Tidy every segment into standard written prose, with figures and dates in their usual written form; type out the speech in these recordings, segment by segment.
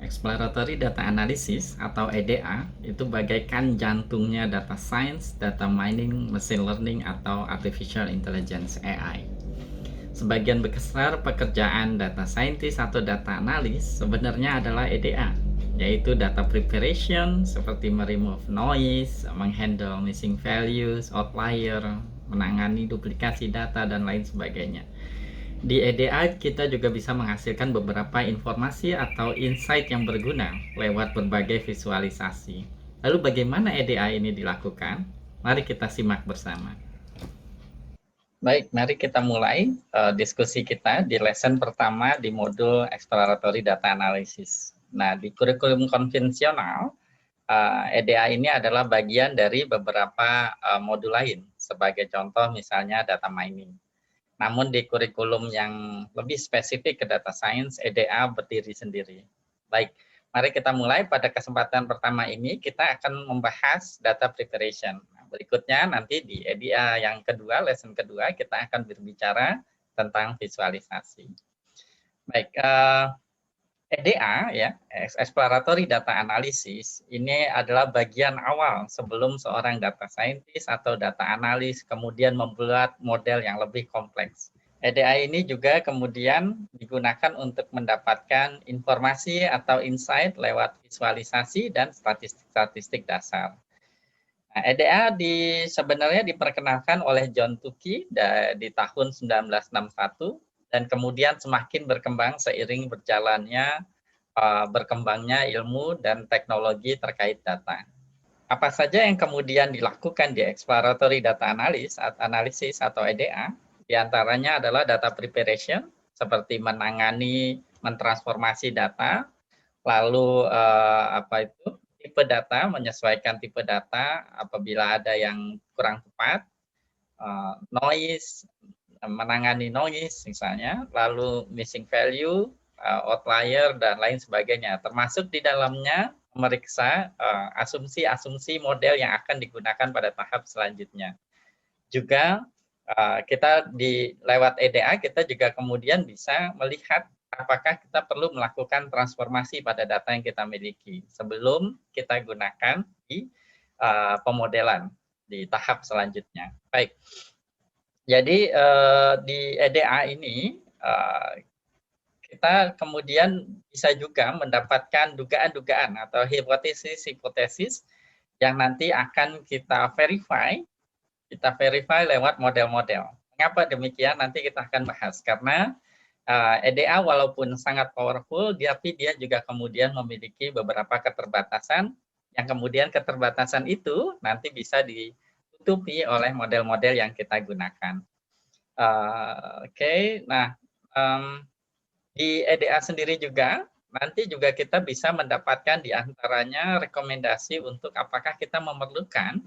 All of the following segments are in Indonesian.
Exploratory Data Analysis atau EDA itu bagaikan jantungnya data science, data mining, machine learning, atau artificial intelligence (AI). Sebagian besar pekerjaan data scientist atau data analis sebenarnya adalah EDA, yaitu data preparation seperti meremove noise, menghandle missing values, outlier, menangani duplikasi data, dan lain sebagainya. Di EDA kita juga bisa menghasilkan beberapa informasi atau insight yang berguna lewat berbagai visualisasi. Lalu bagaimana EDA ini dilakukan? Mari kita simak bersama. Baik, mari kita mulai diskusi kita di lesson pertama di modul Exploratory Data Analysis. Nah, di kurikulum konvensional, EDA ini adalah bagian dari beberapa modul lain. Sebagai contoh misalnya data mining. Namun di kurikulum yang lebih spesifik ke data science, EDA berdiri sendiri. Baik, mari kita mulai. Pada kesempatan pertama ini kita akan membahas data preparation. Nah, berikutnya nanti di EDA yang kedua, lesson kedua, kita akan berbicara tentang visualisasi. Baik, EDA ya, exploratory data analysis, ini adalah bagian awal sebelum seorang data scientist atau data analis kemudian membuat model yang lebih kompleks. EDA ini juga kemudian digunakan untuk mendapatkan informasi atau insight lewat visualisasi dan statistik-statistik dasar. Nah, EDA sebenarnya diperkenalkan oleh John Tukey di tahun 1961 dan kemudian semakin berkembang seiring berkembangnya ilmu dan teknologi terkait data. Apa saja yang kemudian dilakukan di exploratory data analysis atau EDA? Di antaranya adalah data preparation, seperti mentransformasi data, lalu tipe data, menyesuaikan tipe data apabila ada yang kurang tepat, noise, menangani noise misalnya, lalu missing value, outlier, dan lain sebagainya. Termasuk di dalamnya memeriksa asumsi-asumsi model yang akan digunakan pada tahap selanjutnya. Juga kita lewat EDA kita juga kemudian bisa melihat apakah kita perlu melakukan transformasi pada data yang kita miliki sebelum kita gunakan di pemodelan di tahap selanjutnya. Baik. Jadi di EDA ini kita kemudian bisa juga mendapatkan dugaan-dugaan atau hipotesis-hipotesis yang nanti akan kita verify lewat model-model. Mengapa demikian? Nanti kita akan bahas. Karena EDA walaupun sangat powerful, tapi dia juga kemudian memiliki beberapa keterbatasan, yang kemudian keterbatasan itu nanti bisa ditutupi oleh model-model yang kita gunakan. Nah di EDA sendiri juga nanti juga kita bisa mendapatkan di antaranya rekomendasi untuk apakah kita memerlukan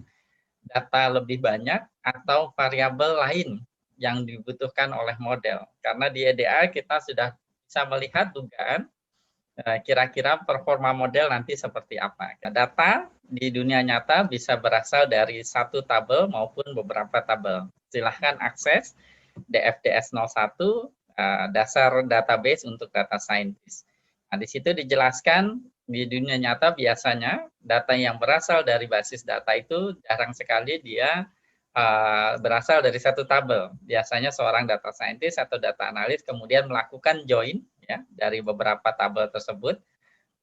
data lebih banyak atau variabel lain yang dibutuhkan oleh model. Karena di EDA kita sudah bisa melihat dugaan kira-kira performa model nanti seperti apa. Data di dunia nyata bisa berasal dari satu tabel maupun beberapa tabel. Silahkan akses DFDS 01, dasar database untuk data scientist. Nah, di situ dijelaskan di dunia nyata biasanya data yang berasal dari basis data itu jarang sekali dia berasal dari satu tabel. Biasanya seorang data scientist atau data analis kemudian melakukan join ya dari beberapa tabel tersebut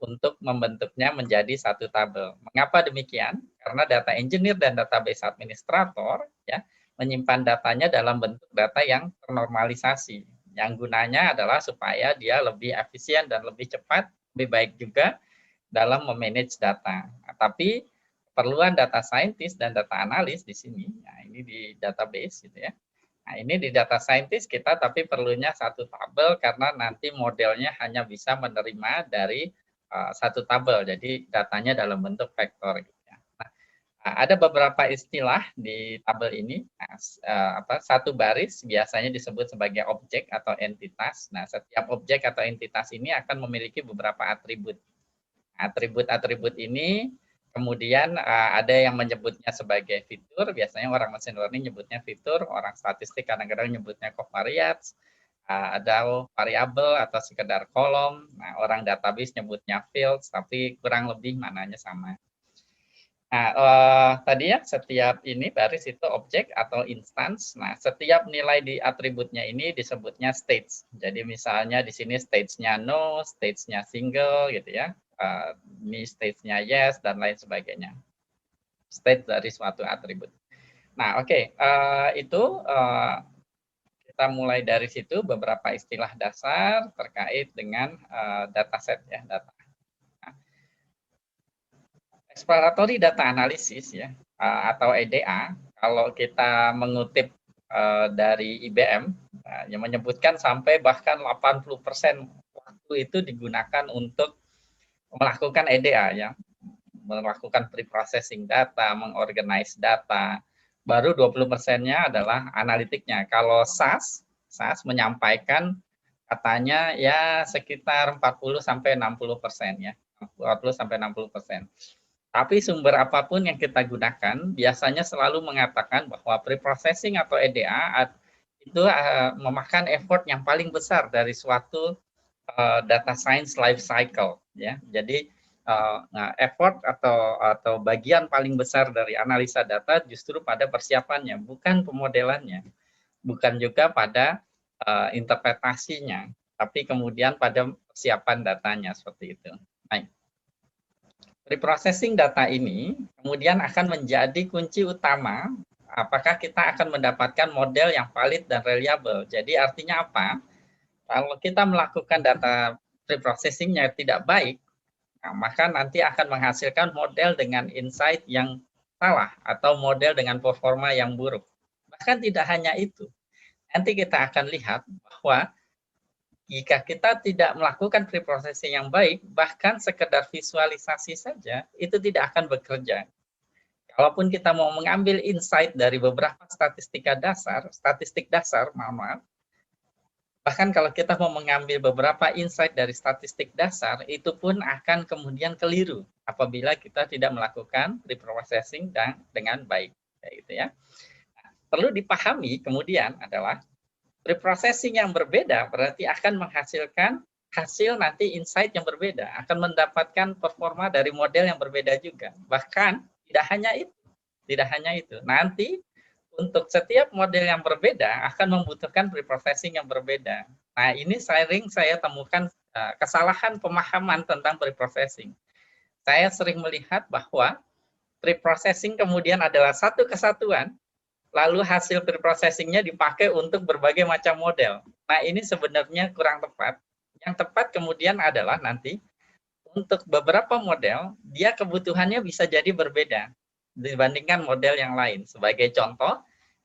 untuk membentuknya menjadi satu tabel. Mengapa demikian? Karena data engineer dan database administrator ya menyimpan datanya dalam bentuk data yang ternormalisasi. Yang gunanya adalah supaya dia lebih efisien dan lebih cepat, lebih baik juga dalam memanage data. Nah, tapi keperluan data scientist dan data analis di sini, nah ini di database gitu ya. Nah, ini di data scientist kita tapi perlunya satu tabel karena nanti modelnya hanya bisa menerima dari satu tabel. Jadi datanya dalam bentuk vektor gitu ya. Nah, ada beberapa istilah di tabel ini. Nah, satu baris biasanya disebut sebagai objek atau entitas. Nah, setiap objek atau entitas ini akan memiliki beberapa atribut. Atribut-atribut ini kemudian ada yang menyebutnya sebagai fitur, biasanya orang machine learning nyebutnya fitur, orang statistik kadang-kadang nyebutnya covariates, ada variabel atau sekedar kolom. Nah, orang database nyebutnya fields, tapi kurang lebih maknanya sama. Nah, tadi ya, setiap ini baris itu objek atau instance. Nah, setiap nilai di atributnya ini disebutnya states. Jadi misalnya di sini stage-nya no, stage-nya single gitu ya. Ini stage-nya yes dan lain sebagainya. State dari suatu atribut. Nah, oke, itu kita mulai dari situ beberapa istilah dasar terkait dengan dataset ya, data. Exploratory data analysis ya, atau EDA, kalau kita mengutip dari IBM yang menyebutkan sampai bahkan 80% waktu itu digunakan untuk melakukan EDA ya, melakukan pre-processing data, mengorganize data. Baru 20%-nya adalah analitiknya. Kalau SAS menyampaikan katanya ya sekitar 40 sampai 60% ya. 40 sampai 60%. Tapi sumber apapun yang kita gunakan biasanya selalu mengatakan bahwa pre-processing atau EDA itu memakan effort yang paling besar dari suatu data science life cycle ya. Jadi effort atau bagian paling besar dari analisa data justru pada persiapannya, bukan pemodelannya, bukan juga pada interpretasinya, tapi kemudian pada persiapan datanya seperti itu. Baik. Reprocessing data ini kemudian akan menjadi kunci utama apakah kita akan mendapatkan model yang valid dan reliable. Jadi artinya apa? Kalau kita melakukan data preprocessingnya tidak baik, nah, maka nanti akan menghasilkan model dengan insight yang salah atau model dengan performa yang buruk. Bahkan tidak hanya itu, nanti kita akan lihat bahwa jika kita tidak melakukan preprocessing yang baik, bahkan sekedar visualisasi saja, itu tidak akan bekerja. Kalaupun kita mau mengambil insight dari beberapa statistik dasar, bahkan kalau kita mau mengambil beberapa insight dari statistik dasar, itu pun akan kemudian keliru apabila kita tidak melakukan preprocessing dengan baik. Gitu ya. Nah, perlu dipahami kemudian adalah preprocessing yang berbeda berarti akan menghasilkan hasil nanti insight yang berbeda, akan mendapatkan performa dari model yang berbeda juga. Bahkan tidak hanya itu. Nanti untuk setiap model yang berbeda akan membutuhkan preprocessing yang berbeda. Nah, ini sering saya temukan kesalahan pemahaman tentang preprocessing. Saya sering melihat bahwa preprocessing kemudian adalah satu kesatuan, lalu hasil preprocessingnya dipakai untuk berbagai macam model. Nah, ini sebenarnya kurang tepat. Yang tepat kemudian adalah nanti untuk beberapa model, dia kebutuhannya bisa jadi berbeda dibandingkan model yang lain. Sebagai contoh,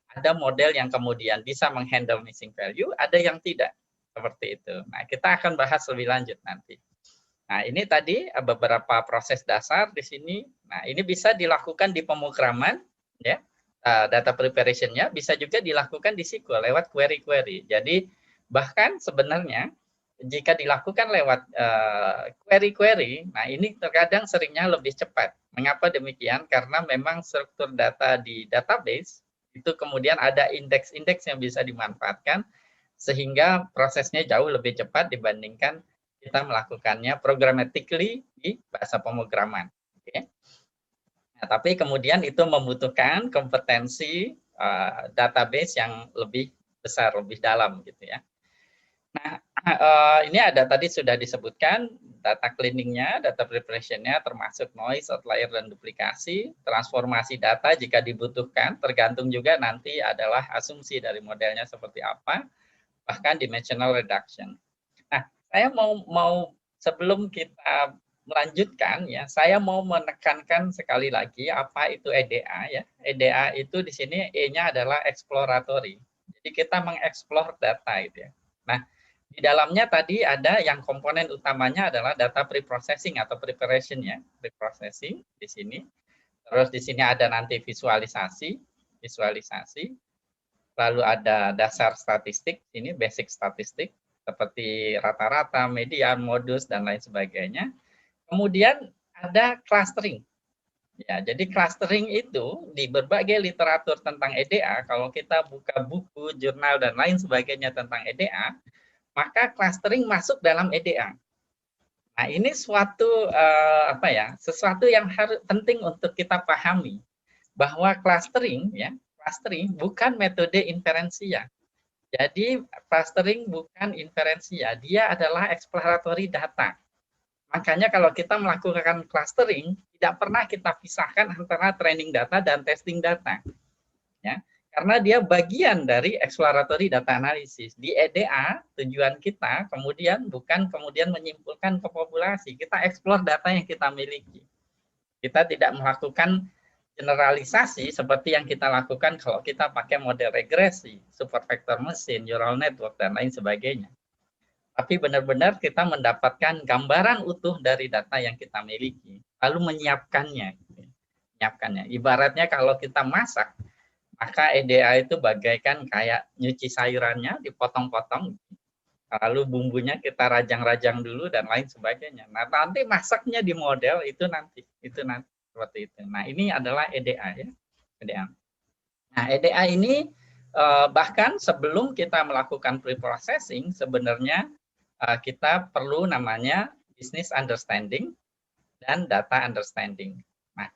ada model yang kemudian bisa menghandle missing value, ada yang tidak. Seperti itu. Nah, kita akan bahas lebih lanjut nanti. Nah, ini tadi beberapa proses dasar di sini. Nah, ini bisa dilakukan di pemrograman, ya. Data preparation-nya bisa juga dilakukan di SQL lewat query-query. Jadi bahkan sebenarnya jika dilakukan lewat query-query, nah ini terkadang seringnya lebih cepat. Mengapa demikian? Karena memang struktur data di database itu kemudian ada indeks-indeks yang bisa dimanfaatkan sehingga prosesnya jauh lebih cepat dibandingkan kita melakukannya programmatically di bahasa pemrograman. Okay. Nah, tapi kemudian itu membutuhkan kompetensi database yang lebih besar, lebih dalam gitu ya. Nah, ini ada tadi sudah disebutkan data cleaning-nya, data preparation-nya termasuk noise, outlier, dan duplikasi, transformasi data jika dibutuhkan, tergantung juga nanti adalah asumsi dari modelnya seperti apa, bahkan dimensional reduction. Nah, saya mau sebelum kita melanjutkan ya, saya mau menekankan sekali lagi apa itu EDA ya. EDA itu di sini E-nya adalah exploratory. Jadi kita mengeksplor data itu ya. Nah, di dalamnya tadi ada yang komponen utamanya adalah data preprocessing atau preparation ya, preprocessing di sini. Terus di sini ada nanti visualisasi, lalu ada dasar statistik, ini basic statistik seperti rata-rata, median, modus dan lain sebagainya. Kemudian ada clustering. Ya, jadi clustering itu di berbagai literatur tentang EDA, kalau kita buka buku, jurnal dan lain sebagainya tentang EDA, maka clustering masuk dalam EDA. Nah, ini suatu sesuatu yang harus penting untuk kita pahami bahwa clustering bukan metode inferensia. Jadi clustering bukan inferensia, dia adalah exploratory data. Makanya kalau kita melakukan clustering, tidak pernah kita pisahkan antara training data dan testing data. Ya, karena dia bagian dari exploratory data analysis. Di EDA, tujuan kita kemudian bukan kemudian menyimpulkan ke populasi, kita explore data yang kita miliki. Kita tidak melakukan generalisasi seperti yang kita lakukan kalau kita pakai model regresi, super vector machine, neural network, dan lain sebagainya. Tapi benar-benar kita mendapatkan gambaran utuh dari data yang kita miliki, lalu menyiapkannya. Ibaratnya kalau kita masak, maka EDA itu bagaikan kayak nyuci sayurannya, dipotong-potong, lalu bumbunya kita rajang-rajang dulu dan lain sebagainya. Nah, nanti masaknya di model itu nanti seperti itu. Nah, ini adalah EDA ya, EDA. Nah, EDA ini bahkan sebelum kita melakukan pre-processing, sebenarnya kita perlu namanya business understanding dan data understanding. Nah,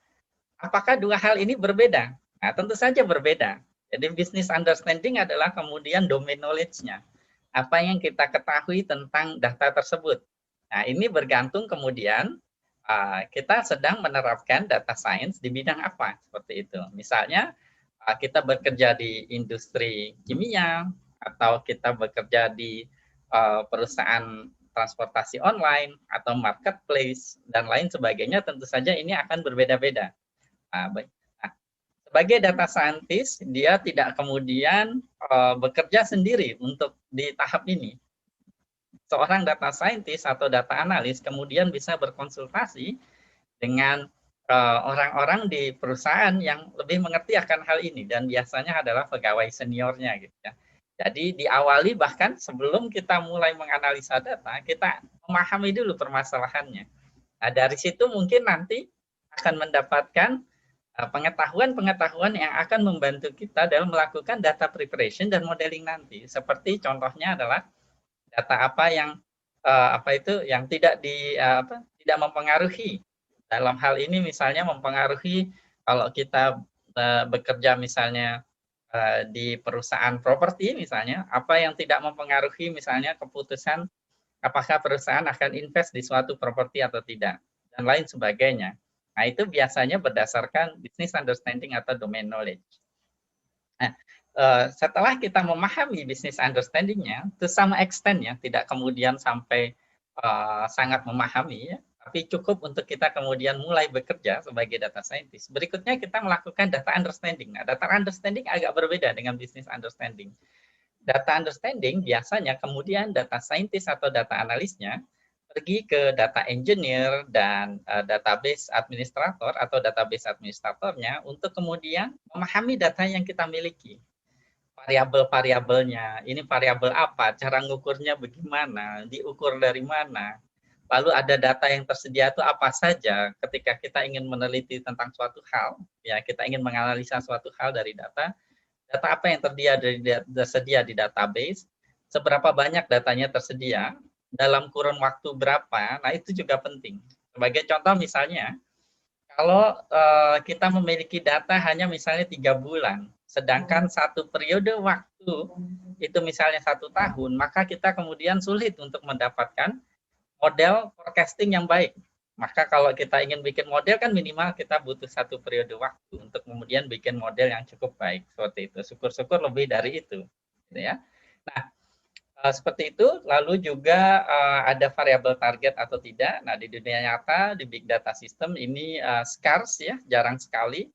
apakah dua hal ini berbeda? Nah, tentu saja berbeda. Jadi business understanding adalah kemudian domain knowledge-nya. Apa yang kita ketahui tentang data tersebut. Nah, ini bergantung kemudian kita sedang menerapkan data science di bidang apa, seperti itu. Misalnya, kita bekerja di industri kimia, atau kita bekerja di perusahaan transportasi online, atau marketplace, dan lain sebagainya, tentu saja ini akan berbeda-beda. Sebagai data scientist, dia tidak kemudian bekerja sendiri untuk di tahap ini. Seorang data scientist atau data analis kemudian bisa berkonsultasi dengan orang-orang di perusahaan yang lebih mengerti akan hal ini, dan biasanya adalah pegawai seniornya gitu ya. Jadi diawali bahkan sebelum kita mulai menganalisa data, kita memahami dulu permasalahannya. Nah, dari situ mungkin nanti akan mendapatkan pengetahuan-pengetahuan yang akan membantu kita dalam melakukan data preparation dan modeling nanti. Seperti contohnya adalah data apa yang yang tidak mempengaruhi. Dalam hal ini misalnya mempengaruhi kalau kita bekerja misalnya di perusahaan properti misalnya, apa yang tidak mempengaruhi misalnya keputusan apakah perusahaan akan invest di suatu properti atau tidak, dan lain sebagainya. Nah, itu biasanya berdasarkan business understanding atau domain knowledge. Nah, setelah kita memahami business understanding-nya, to some extent ya, tidak kemudian sampai sangat memahami ya, tapi cukup untuk kita kemudian mulai bekerja sebagai data scientist. Berikutnya kita melakukan data understanding. Nah, data understanding agak berbeda dengan business understanding. Data understanding biasanya kemudian data scientist atau data analisnya pergi ke data engineer dan database administrator atau database administratornya untuk kemudian memahami data yang kita miliki. Variabel-variabelnya, ini variabel apa, cara ngukurnya bagaimana, diukur dari mana, lalu ada data yang tersedia itu apa saja ketika kita ingin meneliti tentang suatu hal, ya kita ingin menganalisa suatu hal dari data apa yang tersedia di database, seberapa banyak datanya tersedia, dalam kurun waktu berapa, nah itu juga penting. Sebagai contoh misalnya, kalau kita memiliki data hanya misalnya 3 bulan, sedangkan satu periode waktu itu misalnya 1 tahun, maka kita kemudian sulit untuk mendapatkan model forecasting yang baik. Maka kalau kita ingin bikin model kan minimal kita butuh 1 periode waktu untuk kemudian bikin model yang cukup baik, seperti itu. Syukur-syukur lebih dari itu, gitu ya. Nah, seperti itu. Lalu juga ada variabel target atau tidak. Nah, di dunia nyata di big data system ini scarce ya, jarang sekali.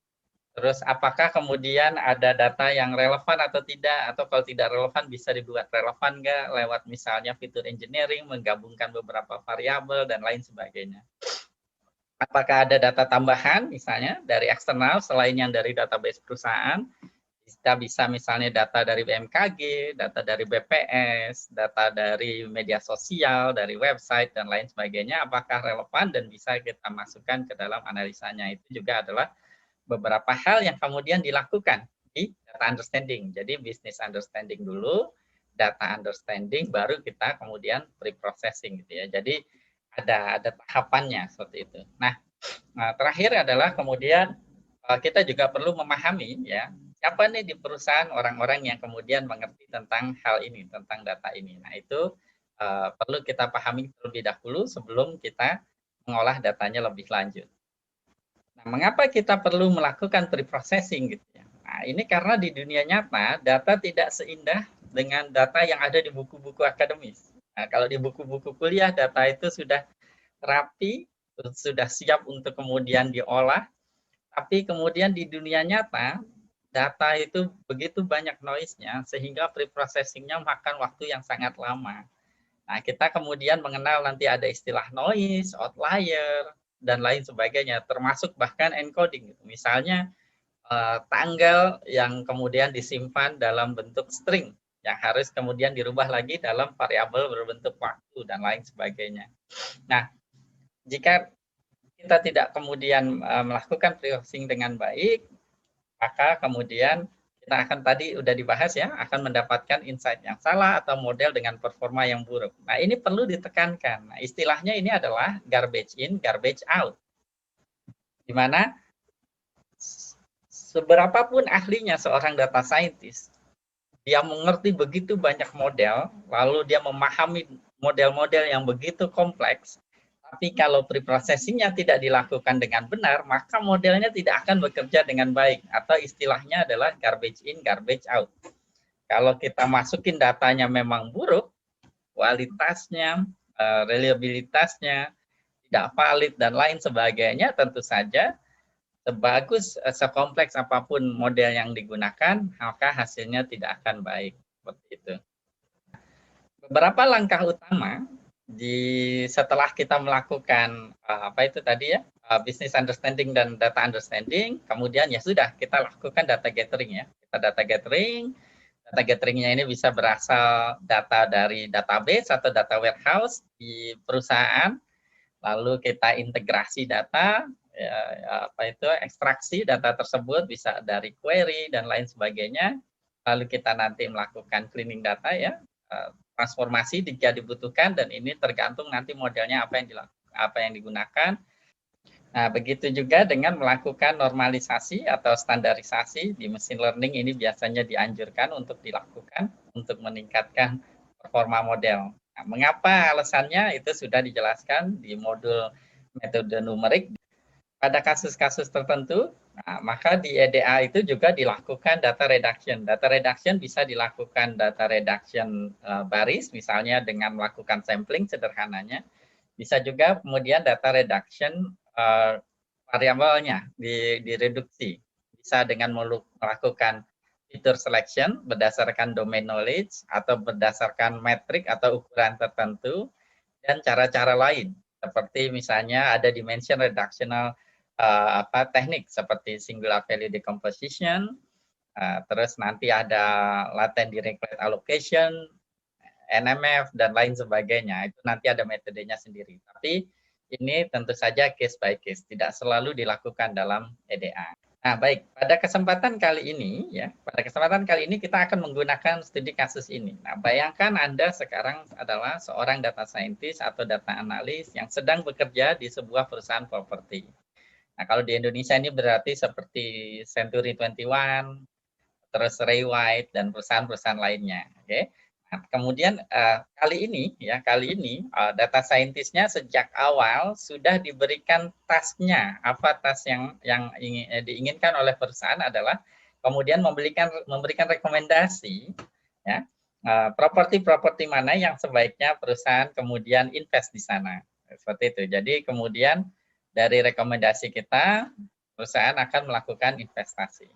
Terus apakah kemudian ada data yang relevan atau tidak, atau kalau tidak relevan bisa dibuat relevan nggak lewat misalnya fitur engineering, menggabungkan beberapa variabel dan lain sebagainya. Apakah ada data tambahan misalnya dari eksternal selain yang dari database perusahaan? Kita bisa misalnya data dari BMKG, data dari BPS, data dari media sosial, dari website, dan lain sebagainya, apakah relevan dan bisa kita masukkan ke dalam analisanya. Itu juga adalah beberapa hal yang kemudian dilakukan di data understanding. Jadi business understanding dulu, data understanding, baru kita kemudian pre-processing gitu ya. Jadi ada tahapannya seperti itu. Nah, terakhir adalah kemudian kita juga perlu memahami ya, siapa nih di perusahaan orang-orang yang kemudian mengerti tentang hal ini, tentang data ini. Nah, itu perlu kita pahami terlebih dahulu sebelum kita mengolah datanya lebih lanjut. Nah, mengapa kita perlu melakukan pre-processing gitu ya? Nah, ini karena di dunia nyata data tidak seindah dengan data yang ada di buku-buku akademis. Nah, kalau di buku-buku kuliah data itu sudah rapi, sudah siap untuk kemudian diolah, tapi kemudian di dunia nyata data itu begitu banyak noise-nya sehingga pre-processing-nya makan waktu yang sangat lama. Nah, kita kemudian mengenal nanti ada istilah noise, outlier, dan lain sebagainya, termasuk bahkan encoding. Misalnya tanggal yang kemudian disimpan dalam bentuk string, yang harus kemudian dirubah lagi dalam variabel berbentuk waktu, dan lain sebagainya. Nah, jika kita tidak kemudian melakukan processing dengan baik, maka kemudian kita akan tadi udah dibahas ya, akan mendapatkan insight yang salah atau model dengan performa yang buruk. Nah, ini perlu ditekankan. Nah, istilahnya ini adalah garbage in, garbage out. Di mana seberapapun ahlinya seorang data scientist, dia mengerti begitu banyak model, lalu dia memahami model-model yang begitu kompleks, tapi kalau preprocessingnya tidak dilakukan dengan benar, maka modelnya tidak akan bekerja dengan baik, atau istilahnya adalah garbage in, garbage out. Kalau kita masukin datanya memang buruk, kualitasnya, reliabilitasnya tidak valid dan lain sebagainya, tentu saja sebagus, sekompleks apapun model yang digunakan, maka hasilnya tidak akan baik. Seperti itu. Beberapa langkah utama setelah kita melakukan apa itu tadi ya, business understanding dan data understanding, kemudian ya sudah kita lakukan data gathering ya. Kita data gatheringnya ini bisa berasal data dari database atau data warehouse di perusahaan, lalu kita integrasi data, ya, apa itu ekstraksi data tersebut bisa dari query dan lain sebagainya, lalu kita nanti melakukan cleaning data ya, transformasi jika dibutuhkan, dan ini tergantung nanti modelnya apa yang digunakan. Nah, begitu juga dengan melakukan normalisasi atau standarisasi di machine learning, ini biasanya dianjurkan untuk dilakukan untuk meningkatkan performa model. Nah, mengapa alasannya itu sudah dijelaskan di modul metode numerik. Pada kasus-kasus tertentu, nah, maka di EDA itu juga dilakukan data reduction. Data reduction bisa dilakukan data reduction baris, misalnya dengan melakukan sampling sederhananya. Bisa juga kemudian data reduction variabelnya direduksi. Bisa dengan melakukan feature selection berdasarkan domain knowledge atau berdasarkan metrik atau ukuran tertentu, dan cara-cara lain seperti misalnya ada dimension reductional teknik seperti singular value decomposition, terus nanti ada latent direct rate allocation, NMF, dan lain sebagainya. Itu nanti ada metodenya sendiri. Tapi ini tentu saja case by case, tidak selalu dilakukan dalam EDA. Nah, baik, pada kesempatan kali ini kita akan menggunakan studi kasus ini. Nah, bayangkan Anda sekarang adalah seorang data scientist atau data analis yang sedang bekerja di sebuah perusahaan properti. Nah, kalau di Indonesia ini berarti seperti Century 21, terus Ray White, dan perusahaan-perusahaan lainnya. Oke. Nah, kemudian kali ini data scientist-nya sejak awal sudah diberikan task-nya. Apa task yang diinginkan oleh perusahaan adalah kemudian memberikan rekomendasi ya, properti-properti mana yang sebaiknya perusahaan kemudian invest di sana. Seperti itu. Jadi kemudian dari rekomendasi kita, perusahaan akan melakukan investasi.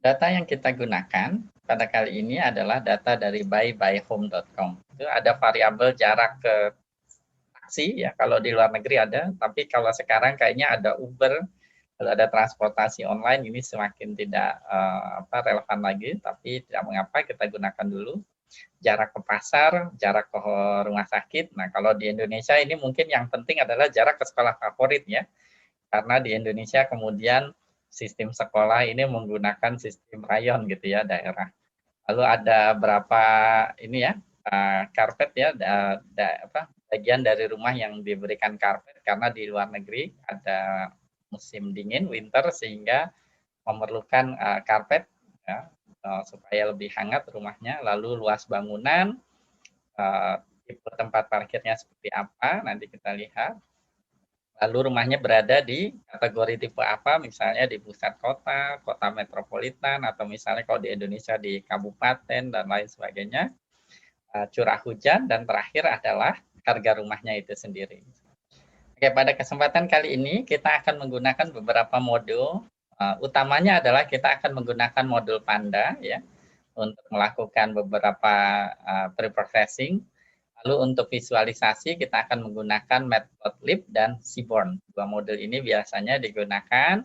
Data yang kita gunakan pada kali ini adalah data dari buybyhome.com. Itu ada variabel jarak ke taksi ya, kalau di luar negeri ada, tapi kalau sekarang kayaknya ada Uber, kalau ada transportasi online, ini semakin tidak relevan lagi, tapi tidak mengapa kita gunakan dulu. Jarak ke pasar, jarak ke rumah sakit. Nah, kalau di Indonesia ini mungkin yang penting adalah jarak ke sekolah favorit ya. Karena di Indonesia kemudian sistem sekolah ini menggunakan sistem rayon gitu ya, daerah. Lalu ada berapa ini ya, karpet ya, bagian dari rumah yang diberikan karpet karena di luar negeri ada musim dingin, winter, sehingga memerlukan karpet ya, supaya lebih hangat rumahnya. Lalu luas bangunan, tipe tempat parkirnya seperti apa, nanti kita lihat. Lalu rumahnya berada di kategori tipe apa, misalnya di pusat kota, kota metropolitan, atau misalnya kalau di Indonesia di kabupaten, dan lain sebagainya. Curah hujan, dan terakhir adalah harga rumahnya itu sendiri. Oke, pada kesempatan kali ini kita akan menggunakan beberapa modul. Utamanya adalah kita akan menggunakan modul Panda ya untuk melakukan beberapa pre-processing. Lalu untuk visualisasi kita akan menggunakan Matplotlib dan Seaborn. Dua modul ini biasanya digunakan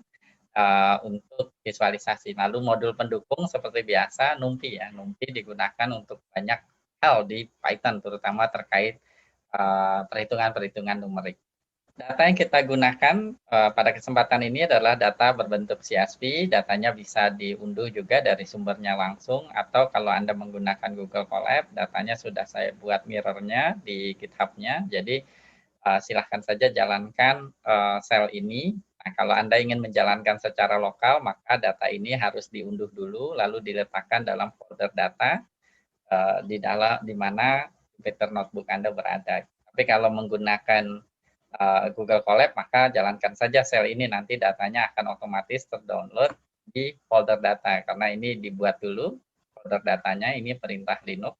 untuk visualisasi. Lalu modul pendukung seperti biasa NumPy ya. NumPy digunakan untuk banyak hal di Python, terutama terkait perhitungan-perhitungan numerik. Data yang kita gunakan pada kesempatan ini adalah data berbentuk CSV. Datanya bisa diunduh juga dari sumbernya langsung, atau kalau Anda menggunakan Google Colab, datanya sudah saya buat mirror-nya di GitHub-nya. Jadi silahkan saja jalankan sel ini. Nah, kalau Anda ingin menjalankan secara lokal, maka data ini harus diunduh dulu, lalu diletakkan dalam folder data di mana Jupyter Notebook Anda berada. Tapi kalau menggunakan Google Colab, maka jalankan saja sel ini, nanti datanya akan otomatis terdownload di folder data, karena ini dibuat dulu folder datanya, ini perintah Linux.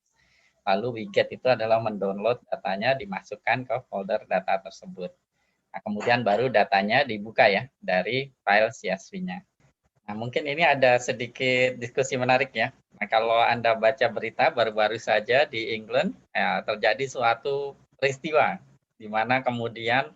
Lalu widget itu adalah mendownload datanya, dimasukkan ke folder data tersebut. Nah, kemudian baru datanya dibuka ya dari file CSV-nya. Nah, mungkin ini ada sedikit diskusi menarik ya. Nah, kalau Anda baca berita baru-baru saja di England, terjadi suatu peristiwa di mana kemudian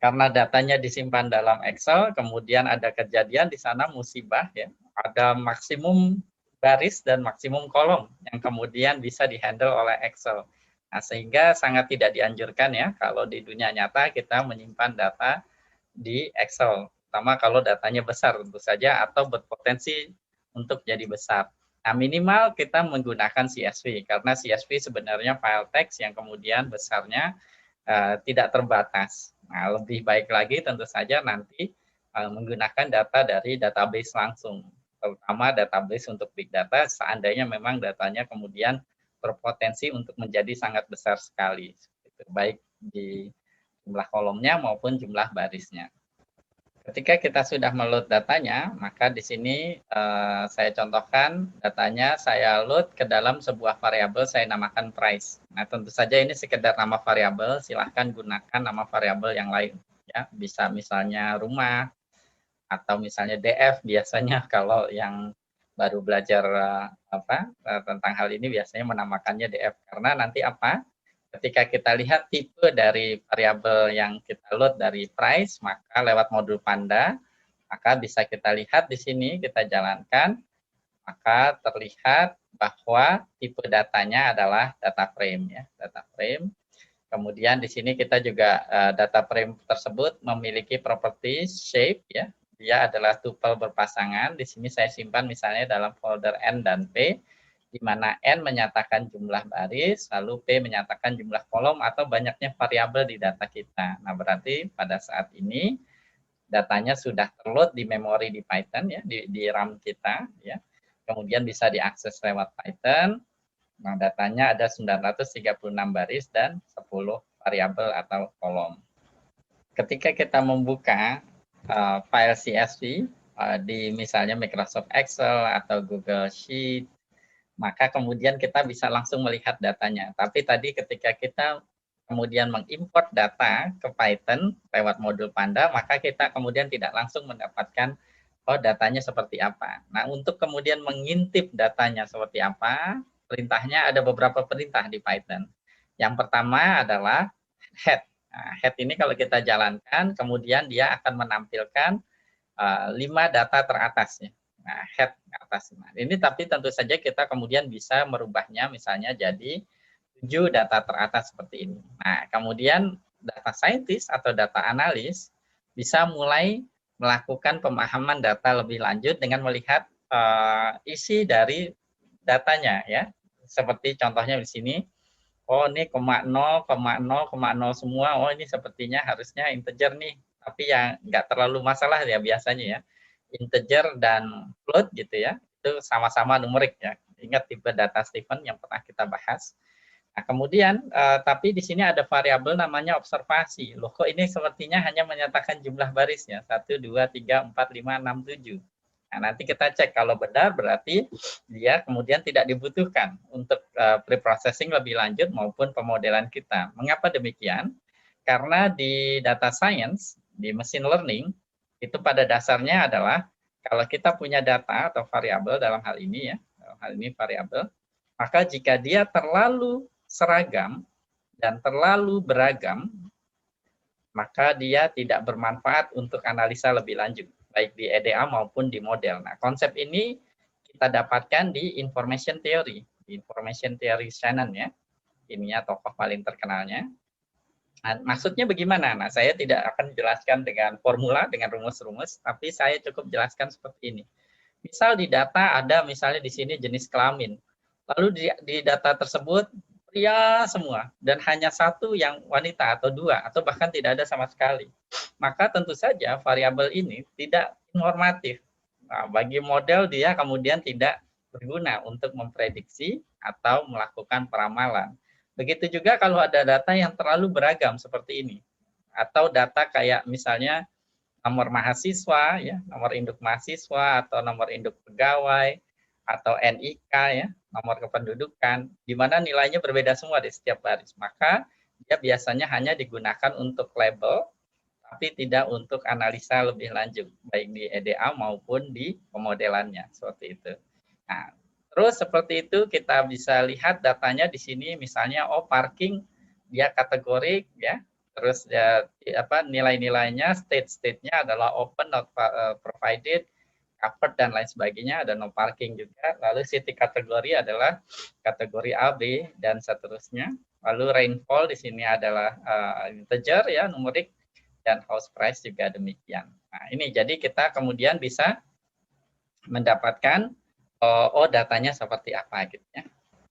karena datanya disimpan dalam Excel, kemudian ada kejadian di sana musibah ya, ada maksimum baris dan maksimum kolom yang kemudian bisa dihandle oleh Excel. Nah, sehingga sangat tidak dianjurkan ya kalau di dunia nyata kita menyimpan data di Excel, terutama kalau datanya besar tentu saja atau berpotensi untuk jadi besar. Nah, minimal kita menggunakan CSV, karena CSV sebenarnya file teks yang kemudian besarnya tidak terbatas. Nah, lebih baik lagi tentu saja nanti menggunakan data dari database langsung, terutama database untuk big data, seandainya memang datanya kemudian berpotensi untuk menjadi sangat besar sekali, baik di jumlah kolomnya maupun jumlah barisnya. Ketika kita sudah meload datanya, maka di sini saya contohkan datanya saya load ke dalam sebuah variabel saya namakan price. Nah, tentu saja ini sekedar nama variabel, silahkan gunakan nama variabel yang lain. Ya, bisa misalnya rumah, atau misalnya DF, biasanya kalau yang baru belajar tentang hal ini biasanya menamakannya DF, karena nanti apa? Ketika kita lihat tipe dari variabel yang kita load dari price, maka lewat modul Panda, maka bisa kita lihat di sini, kita jalankan, maka terlihat bahwa tipe datanya adalah data frame ya, data frame. Kemudian di sini kita juga data frame tersebut memiliki properties shape ya. Dia adalah tuple berpasangan. Di sini saya simpan misalnya dalam folder N dan P, di mana N menyatakan jumlah baris, lalu P menyatakan jumlah kolom atau banyaknya variabel di data kita. Nah, berarti pada saat ini datanya sudah terload di memori di Python ya, di RAM kita ya. Kemudian bisa diakses lewat Python. Nah, datanya ada 936 baris dan 10 variabel atau kolom. Ketika kita membuka file CSV di misalnya Microsoft Excel atau Google Sheet, maka kemudian kita bisa langsung melihat datanya. Tapi tadi ketika kita kemudian mengimport data ke Python lewat modul Panda, maka kita kemudian tidak langsung mendapatkan datanya seperti apa. Nah, untuk kemudian mengintip datanya seperti apa, perintahnya ada beberapa perintah di Python. Yang pertama adalah head. Nah, head ini kalau kita jalankan, kemudian dia akan menampilkan 5 data teratasnya. Nah, head ke atas. Nah, ini tapi tentu saja kita kemudian bisa merubahnya misalnya jadi 7 data teratas seperti ini. Nah, kemudian data scientist atau data analis bisa mulai melakukan pemahaman data lebih lanjut dengan melihat isi dari datanya ya. Seperti contohnya di sini, oh ini koma 0, koma 0, koma 0 semua, oh ini sepertinya harusnya integer nih, tapi yang nggak terlalu masalah ya biasanya ya. Integer dan float gitu ya, itu sama-sama numerik ya. Ingat tipe data Stephen yang pernah kita bahas. Nah, kemudian tapi di sini ada variabel namanya observasi. Loh, kok ini sepertinya hanya menyatakan jumlah barisnya 1, 2, 3, 4, 5, 6, 7. Nah, nanti kita cek kalau benar berarti dia kemudian tidak dibutuhkan untuk preprocessing lebih lanjut maupun pemodelan kita. Mengapa demikian? Karena di data science, di machine learning, itu pada dasarnya adalah kalau kita punya data atau variabel dalam hal ini ya, dalam hal ini variabel, maka jika dia terlalu seragam dan terlalu beragam, maka dia tidak bermanfaat untuk analisa lebih lanjut, baik di EDA maupun di model. Nah, konsep ini kita dapatkan di information theory, Shannon ya, ininya tokoh paling terkenalnya. Nah, maksudnya bagaimana? Nah, saya tidak akan jelaskan dengan formula, dengan rumus-rumus, tapi saya cukup jelaskan seperti ini. Misal di data ada misalnya di sini jenis kelamin, lalu di data tersebut pria semua dan hanya satu yang wanita atau dua atau bahkan tidak ada sama sekali, maka tentu saja variabel ini tidak informatif. Nah, bagi model dia kemudian tidak berguna untuk memprediksi atau melakukan peramalan. Begitu juga kalau ada data yang terlalu beragam seperti ini, atau data kayak misalnya nomor mahasiswa, ya, nomor induk mahasiswa atau nomor induk pegawai atau NIK ya, nomor kependudukan, di mana nilainya berbeda semua di setiap baris. Maka dia biasanya hanya digunakan untuk label, tapi tidak untuk analisa lebih lanjut, baik di EDA maupun di pemodelannya, seperti itu. Nah, terus seperti itu kita bisa lihat datanya di sini, misalnya oh parking dia kategorik ya, terus ya, nilai-nilainya state-nya adalah open, not provided, covered dan lain sebagainya, ada no parking juga. Lalu city kategori adalah kategori A, B dan seterusnya. Lalu rainfall di sini adalah integer ya, numerik, dan house price juga demikian. Nah, ini jadi kita kemudian bisa mendapatkan datanya seperti apa gitu ya.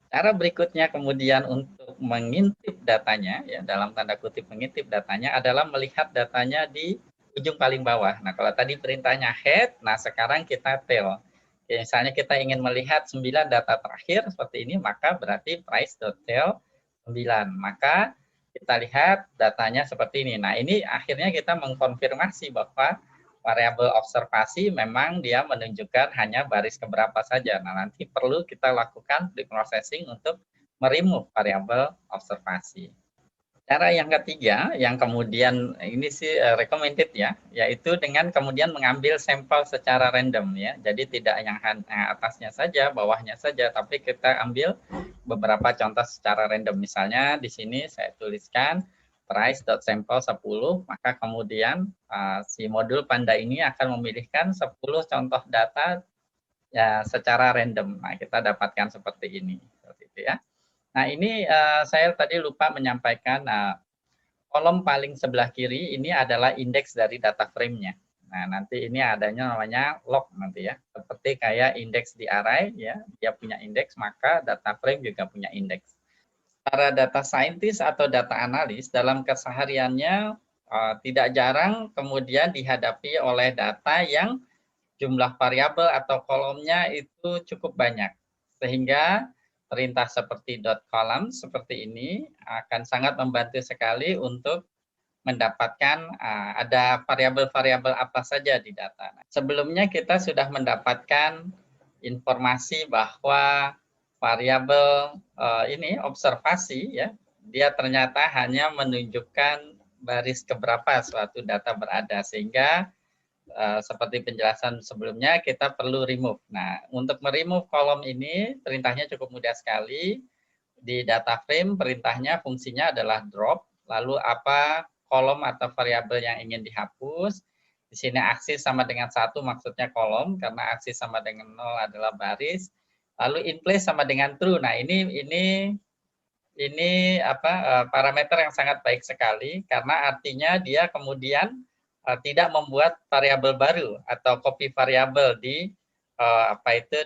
Cara berikutnya kemudian untuk mengintip datanya, ya dalam tanda kutip mengintip datanya adalah melihat datanya di ujung paling bawah. Nah, kalau tadi perintahnya head, nah sekarang kita tail. Ya, misalnya kita ingin melihat 9 data terakhir seperti ini, maka berarti price.tail 9. Maka kita lihat datanya seperti ini. Nah, ini akhirnya kita mengkonfirmasi bahwa variabel observasi memang dia menunjukkan hanya baris keberapa saja. Nah, nanti perlu kita lakukan preprocessing untuk meremove variabel observasi. Cara yang ketiga, yang kemudian ini sih recommended ya, yaitu dengan kemudian mengambil sampel secara random ya. Jadi tidak yang atasnya saja, bawahnya saja, tapi kita ambil beberapa contoh secara random. Misalnya di sini saya tuliskan price.sample 10, maka kemudian si modul Panda ini akan memilihkan 10 contoh data ya secara random. Nah, kita dapatkan seperti ini, seperti itu ya. Nah, ini saya tadi lupa menyampaikan kolom paling sebelah kiri ini adalah indeks dari data frame-nya. Nah, nanti ini adanya namanya log nanti ya. Seperti kayak indeks di array ya, dia punya indeks, maka data frame juga punya indeks. Para data scientist atau data analis dalam kesehariannya tidak jarang kemudian dihadapi oleh data yang jumlah variabel atau kolomnya itu cukup banyak. Sehingga perintah seperti .column seperti ini akan sangat membantu sekali untuk mendapatkan ada variabel-variabel apa saja di data. Sebelumnya kita sudah mendapatkan informasi bahwa variabel ini observasi ya, dia ternyata hanya menunjukkan baris keberapa suatu data berada, sehingga seperti penjelasan sebelumnya kita perlu remove. Nah, untuk meremove kolom ini perintahnya cukup mudah sekali. Di data frame perintahnya fungsinya adalah drop, lalu apa kolom atau variabel yang ingin dihapus. Di sini aksis sama dengan 1 maksudnya kolom, karena aksis sama dengan 0 adalah baris. Lalu in place sama dengan true. Nah, ini parameter yang sangat baik sekali, karena artinya dia kemudian tidak membuat variabel baru atau copy variabel di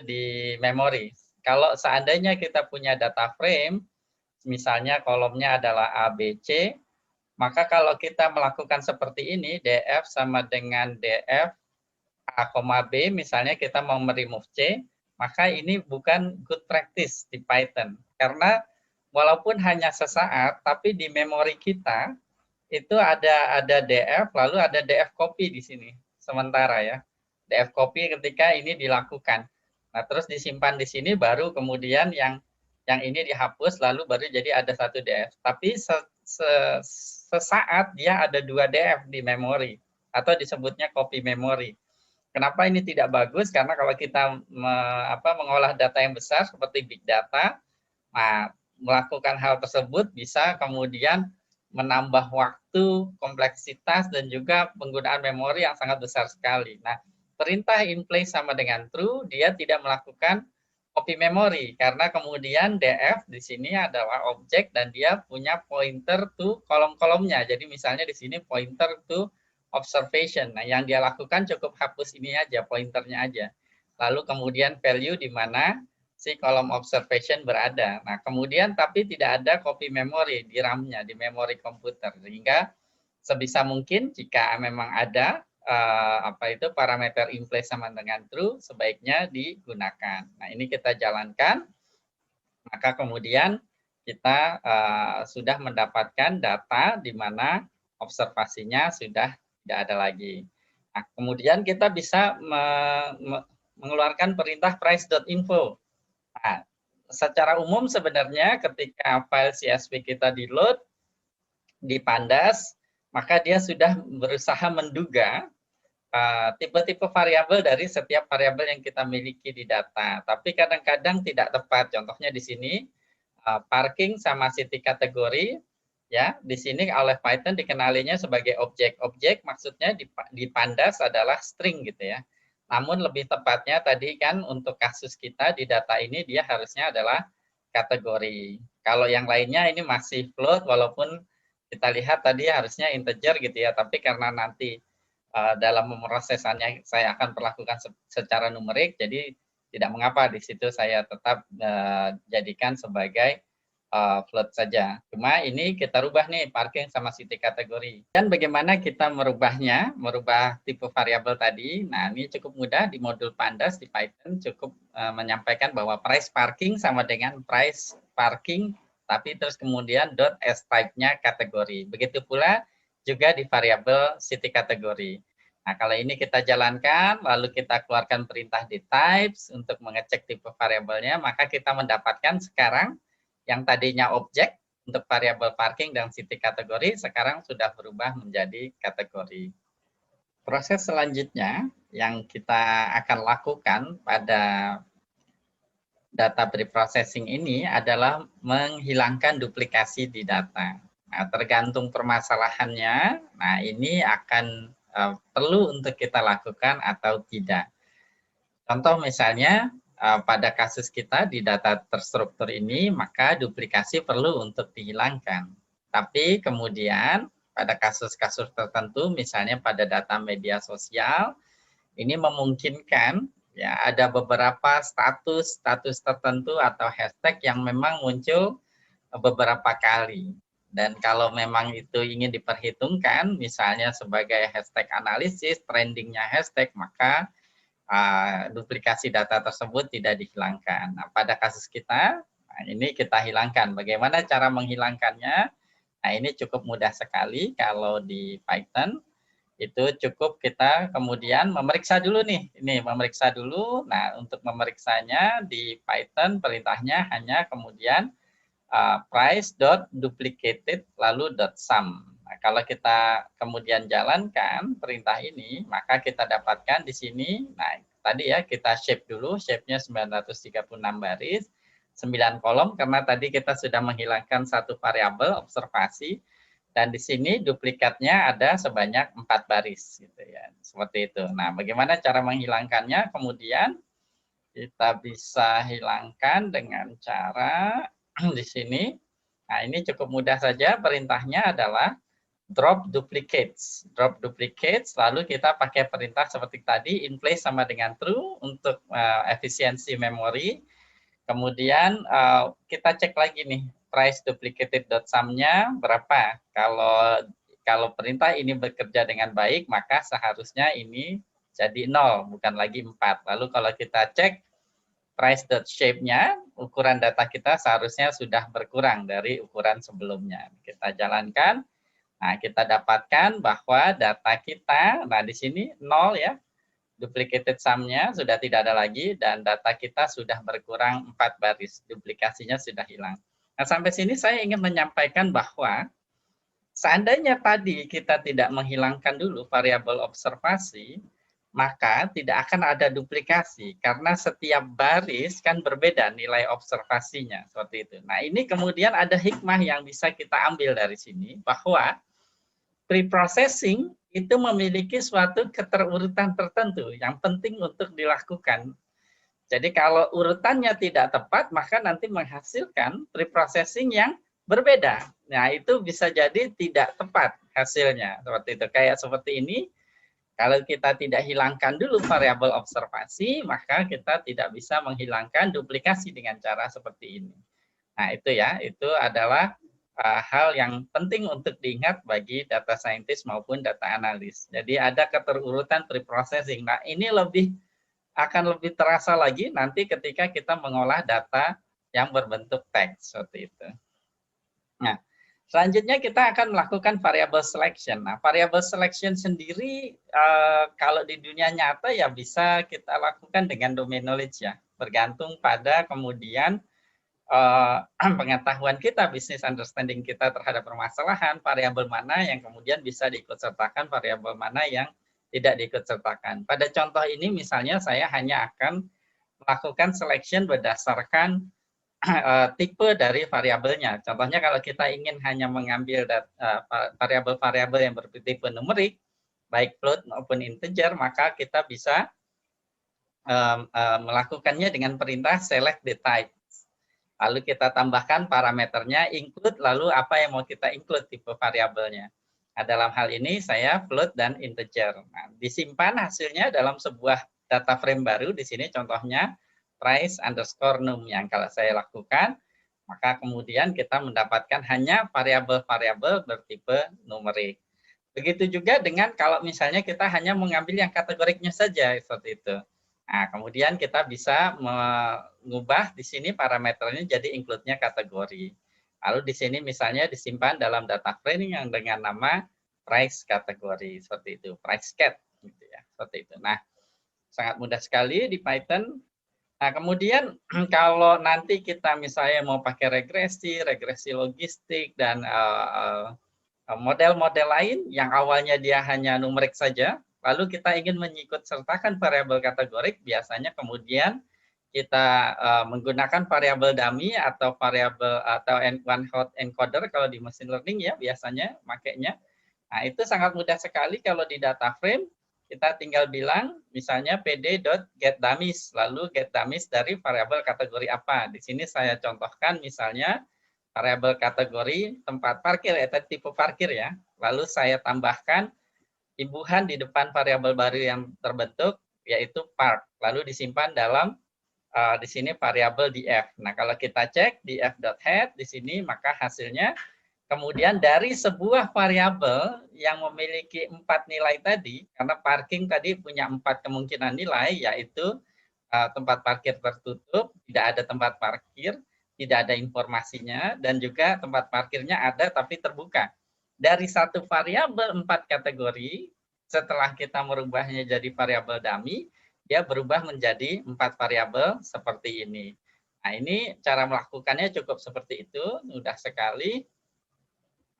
di memori. Kalau seandainya kita punya data frame, misalnya kolomnya adalah A, B, C, maka kalau kita melakukan seperti ini, DF sama dengan DF A, B, misalnya kita mau meremove C, maka ini bukan good practice di Python. Karena walaupun hanya sesaat, tapi di memori kita itu ada DF, lalu ada DF copy di sini. Sementara ya, DF copy ketika ini dilakukan. Nah, terus disimpan di sini, baru kemudian yang ini dihapus, lalu baru jadi ada satu DF. Tapi sesaat dia ada dua DF di memori, atau disebutnya copy memory. Kenapa ini tidak bagus? Karena kalau kita mengolah data yang besar seperti big data, nah, melakukan hal tersebut bisa kemudian menambah waktu, kompleksitas, dan juga penggunaan memori yang sangat besar sekali. Nah, perintah in place sama dengan true, dia tidak melakukan copy memory, karena kemudian df di sini adalah objek dan dia punya pointer to kolom-kolomnya. Jadi misalnya di sini pointer to observation. Nah, yang dia lakukan cukup hapus ini aja, pointernya aja. Lalu kemudian value di mana si kolom observation berada. Nah, kemudian tapi tidak ada copy memory di RAM-nya, di memori komputer. Sehingga sebisa mungkin jika memang ada parameter in place sama dengan true, sebaiknya digunakan. Nah, ini kita jalankan, maka kemudian kita sudah mendapatkan data di mana observasinya sudah tidak ada lagi. Nah, kemudian kita bisa mengeluarkan perintah price.info. Nah, secara umum sebenarnya ketika file CSV kita di load, di Pandas, maka dia sudah berusaha menduga tipe-tipe variabel dari setiap variabel yang kita miliki di data. Tapi kadang-kadang tidak tepat. Contohnya di sini parking sama city kategori, ya di sini oleh Python dikenalinya sebagai objek-objek, maksudnya di Pandas adalah string gitu ya. Namun lebih tepatnya tadi kan untuk kasus kita di data ini dia harusnya adalah kategori. Kalau yang lainnya ini masih float, walaupun kita lihat tadi harusnya integer gitu ya, tapi karena nanti dalam memprosesannya saya akan perlakukan secara numerik, jadi tidak mengapa di situ saya tetap jadikan sebagai float saja. Cuma ini kita rubah nih parking sama city kategori. Dan bagaimana kita merubahnya, merubah tipe variabel tadi? Nah, ini cukup mudah di modul Pandas di Python, cukup menyampaikan bahwa price parking sama dengan price parking, tapi terus kemudian dot as type-nya kategori. Begitu pula juga di variabel city kategori. Nah, kalau ini kita jalankan, lalu kita keluarkan perintah di types untuk mengecek tipe variabelnya, maka kita mendapatkan sekarang yang tadinya objek untuk variabel parking dan city kategori, sekarang sudah berubah menjadi kategori. Proses selanjutnya yang kita akan lakukan pada data preprocessing ini adalah menghilangkan duplikasi di data. Nah, tergantung permasalahannya, nah ini akan perlu untuk kita lakukan atau tidak. Contoh misalnya pada kasus kita di data terstruktur ini, maka duplikasi perlu untuk dihilangkan. Tapi kemudian pada kasus-kasus tertentu, misalnya pada data media sosial, ini memungkinkan ya ada beberapa status tertentu atau hashtag yang memang muncul beberapa kali. Dan kalau memang itu ingin diperhitungkan, misalnya sebagai hashtag analisis, trendingnya hashtag, maka duplikasi data tersebut tidak dihilangkan. Nah, pada kasus kita, ini kita hilangkan. Bagaimana cara menghilangkannya? Nah, ini cukup mudah sekali kalau di Python. Itu cukup kita kemudian memeriksa dulu nih. Ini memeriksa dulu. Nah, untuk memeriksanya di Python perintahnya hanya kemudian price.duplicated lalu .sum. Nah, kalau kita kemudian jalankan perintah ini, maka kita dapatkan di sini, nah tadi ya kita shape dulu, shape-nya 936 baris, 9 kolom, karena tadi kita sudah menghilangkan satu variabel observasi, dan di sini duplikatnya ada sebanyak 4 baris, gitu ya, seperti itu. Nah, bagaimana cara menghilangkannya? Kemudian kita bisa hilangkan dengan cara di sini. Nah, ini cukup mudah saja. Perintahnya adalah drop duplicates. Drop duplicates, lalu kita pakai perintah seperti tadi, in place sama dengan true untuk efisiensi memori. Kemudian kita cek lagi nih price duplicated sum-nya berapa. Kalau perintah ini bekerja dengan baik, maka seharusnya ini jadi 0, bukan lagi 4. Lalu kalau kita cek price.shape-nya, ukuran data kita seharusnya sudah berkurang dari ukuran sebelumnya. Kita jalankan, nah kita dapatkan bahwa data kita, nah di sini 0 ya, duplicated sum-nya sudah tidak ada lagi, dan data kita sudah berkurang 4 baris, duplikasinya sudah hilang. Nah sampai sini saya ingin menyampaikan bahwa seandainya tadi kita tidak menghilangkan dulu variabel observasi, maka tidak akan ada duplikasi karena setiap baris kan berbeda nilai observasinya seperti itu. Nah, ini kemudian ada hikmah yang bisa kita ambil dari sini bahwa pre-processing itu memiliki suatu keterurutan tertentu yang penting untuk dilakukan. Jadi kalau urutannya tidak tepat, maka nanti menghasilkan pre-processing yang berbeda. Nah, itu bisa jadi tidak tepat hasilnya. Seperti itu. Kayak seperti ini, kalau kita tidak hilangkan dulu variabel observasi, maka kita tidak bisa menghilangkan duplikasi dengan cara seperti ini. Nah, itu ya, itu adalah hal yang penting untuk diingat bagi data scientist maupun data analis. Jadi ada keterurutan pre-processing. Nah, ini akan lebih terasa lagi nanti ketika kita mengolah data yang berbentuk teks seperti itu. Nah, selanjutnya kita akan melakukan variable selection. Nah, variable selection sendiri kalau di dunia nyata ya bisa kita lakukan dengan domain knowledge ya, bergantung pada kemudian pengetahuan kita, business understanding kita terhadap permasalahan, variabel mana yang kemudian bisa diikutsertakan, variabel mana yang tidak diikutsertakan. Pada contoh ini misalnya saya hanya akan melakukan selection berdasarkan tipe dari variabelnya. Contohnya kalau kita ingin hanya mengambil variabel-variabel yang bertipe numerik, baik float maupun integer, maka kita bisa melakukannya dengan perintah select the type. Lalu kita tambahkan parameternya, include, lalu apa yang mau kita include tipe variabelnya. Nah, dalam hal ini saya float dan integer. Nah, disimpan hasilnya dalam sebuah data frame baru. Di sini contohnya price underscore num yang kalau saya lakukan, maka kemudian kita mendapatkan hanya variabel-variabel bertipe numerik. Begitu juga dengan kalau misalnya kita hanya mengambil yang kategoriknya saja seperti itu. Nah, kemudian kita bisa mengubah di sini parameternya jadi include-nya kategori. Lalu di sini misalnya disimpan dalam data frame yang dengan nama price kategori seperti itu, price cat gitu ya, seperti itu. Nah, sangat mudah sekali di Python. Nah, kemudian kalau nanti kita misalnya mau pakai regresi logistik, dan model-model lain yang awalnya dia hanya numerik saja, lalu kita ingin mengikut-sertakan variabel kategorik, biasanya kemudian kita menggunakan variabel dummy atau variabel atau one hot encoder kalau di machine learning ya biasanya makainya. Nah, itu sangat mudah sekali kalau di data frame kita tinggal bilang misalnya pd.getDummies, lalu getDummies dari variabel kategori apa. Di sini saya contohkan misalnya variabel kategori tempat parkir ya, tipe parkir ya. Lalu saya tambahkan imbuhan di depan variabel baru yang terbentuk yaitu park. Lalu disimpan dalam di sini variabel df. Nah, kalau kita cek df.head di sini maka hasilnya kemudian dari sebuah variabel yang memiliki 4 nilai tadi, karena parking tadi punya 4 kemungkinan nilai, yaitu tempat parkir tertutup, tidak ada tempat parkir, tidak ada informasinya, dan juga tempat parkirnya ada tapi terbuka. Dari satu variabel 4 kategori, setelah kita merubahnya jadi variabel dummy, dia berubah menjadi 4 variabel seperti ini. Nah, ini cara melakukannya cukup seperti itu, mudah sekali.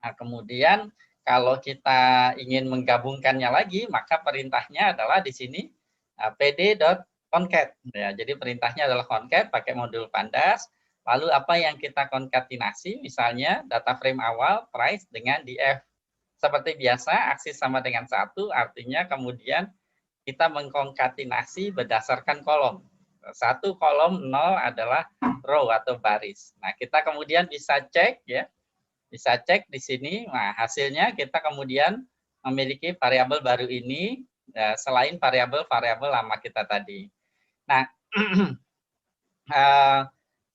Nah, kemudian kalau kita ingin menggabungkannya lagi, maka perintahnya adalah di sini pd.concat. Ya, jadi perintahnya adalah concat pakai modul pandas. Lalu apa yang kita konkatinasi, misalnya data frame awal price dengan df. Seperti biasa, aksis sama dengan 1, artinya kemudian kita mengkonkatinasi berdasarkan kolom. Satu kolom 0 adalah row atau baris. Nah, kita kemudian bisa cek ya. Bisa cek di sini. Nah, hasilnya kita kemudian memiliki variabel baru ini selain variabel-variabel lama kita tadi. Nah,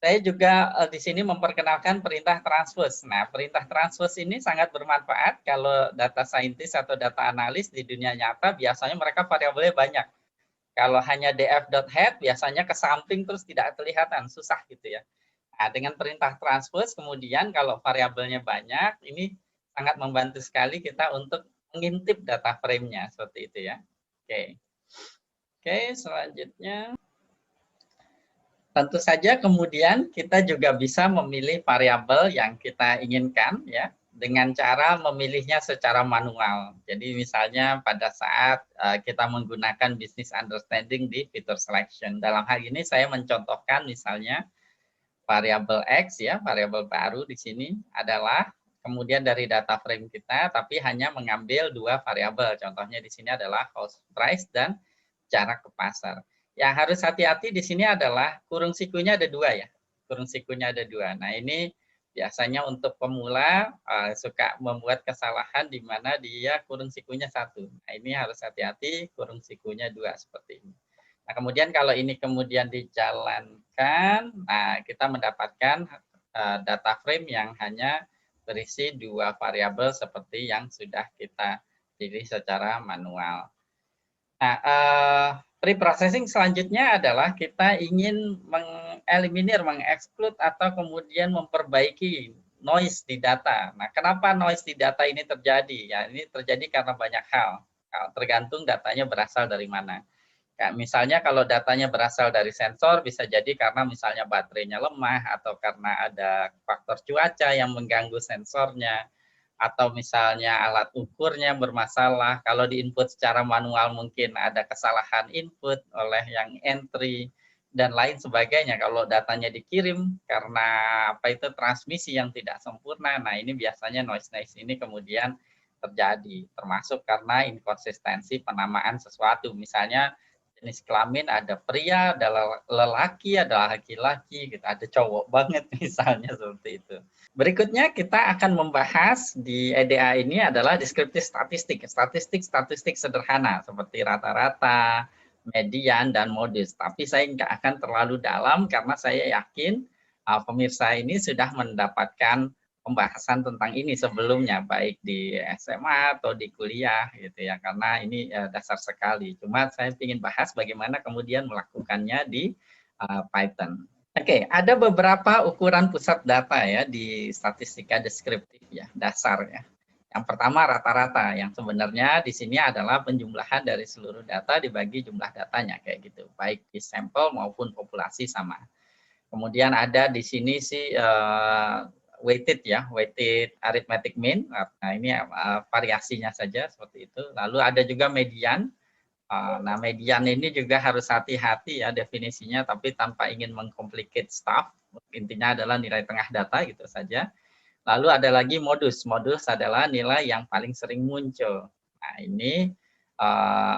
Saya juga di sini memperkenalkan perintah transpose. Nah, perintah transpose ini sangat bermanfaat kalau data scientist atau data analis di dunia nyata biasanya mereka variabelnya banyak. Kalau hanya df.head biasanya ke samping terus tidak kelihatan, susah gitu ya. Nah, dengan perintah transpose kemudian kalau variabelnya banyak, ini sangat membantu sekali kita untuk mengintip data frame-nya seperti itu ya. Oke. Oke, selanjutnya tentu saja kemudian kita juga bisa memilih variabel yang kita inginkan ya dengan cara memilihnya secara manual. Jadi misalnya pada saat kita menggunakan business understanding di feature selection. Dalam hal ini saya mencontohkan misalnya variabel X ya, variabel baru di sini adalah kemudian dari data frame kita tapi hanya mengambil dua variabel. Contohnya di sini adalah house price dan jarak ke pasar. Yang harus hati-hati di sini adalah kurung sikunya ada dua ya. Kurung sikunya ada dua. Nah ini biasanya untuk pemula suka membuat kesalahan di mana dia kurung sikunya satu. Nah ini harus hati-hati kurung sikunya dua seperti ini. Nah kemudian kalau ini kemudian dijalankan, nah kita mendapatkan data frame yang hanya berisi dua variabel seperti yang sudah kita pilih secara manual. Nah, pre-processing selanjutnya adalah kita ingin mengeliminir, mengeksklud atau kemudian memperbaiki noise di data. Nah, kenapa noise di data ini terjadi? Ya, ini terjadi karena banyak hal. Tergantung datanya berasal dari mana. Kayak misalnya kalau datanya berasal dari sensor, bisa jadi karena misalnya baterainya lemah atau karena ada faktor cuaca yang mengganggu sensornya atau misalnya alat ukurnya bermasalah. Kalau diinput secara manual mungkin ada kesalahan input oleh yang entry dan lain sebagainya. Kalau datanya dikirim karena apa itu transmisi yang tidak sempurna, nah ini biasanya noise ini kemudian terjadi, termasuk karena inkonsistensi penamaan sesuatu. Misalnya jenis kelamin ada pria, ada lelaki, ada laki-laki, gitu. Ada cowok banget misalnya seperti itu. Berikutnya kita akan membahas di EDA ini adalah deskriptif statistik. Statistik sederhana seperti rata-rata, median, dan modus. Tapi saya nggak akan terlalu dalam karena saya yakin pemirsa ini sudah mendapatkan pembahasan tentang ini sebelumnya, baik di SMA atau di kuliah gitu ya, karena ini dasar sekali. Cuma saya ingin bahas bagaimana kemudian melakukannya di Python. Oke, ada beberapa ukuran pusat data ya di statistika deskriptif ya, dasar ya. Yang pertama rata-rata, yang sebenarnya di sini adalah penjumlahan dari seluruh data dibagi jumlah datanya kayak gitu, baik di sampel maupun populasi sama. Kemudian ada di sini sih weighted ya, weighted arithmetic mean. Nah ini variasinya saja seperti itu. Lalu ada juga median. Nah, median ini juga harus hati-hati ya definisinya, tapi tanpa ingin mengcomplicate stuff. Intinya adalah nilai tengah data gitu saja. Lalu ada lagi modus. Modus adalah nilai yang paling sering muncul. Nah, ini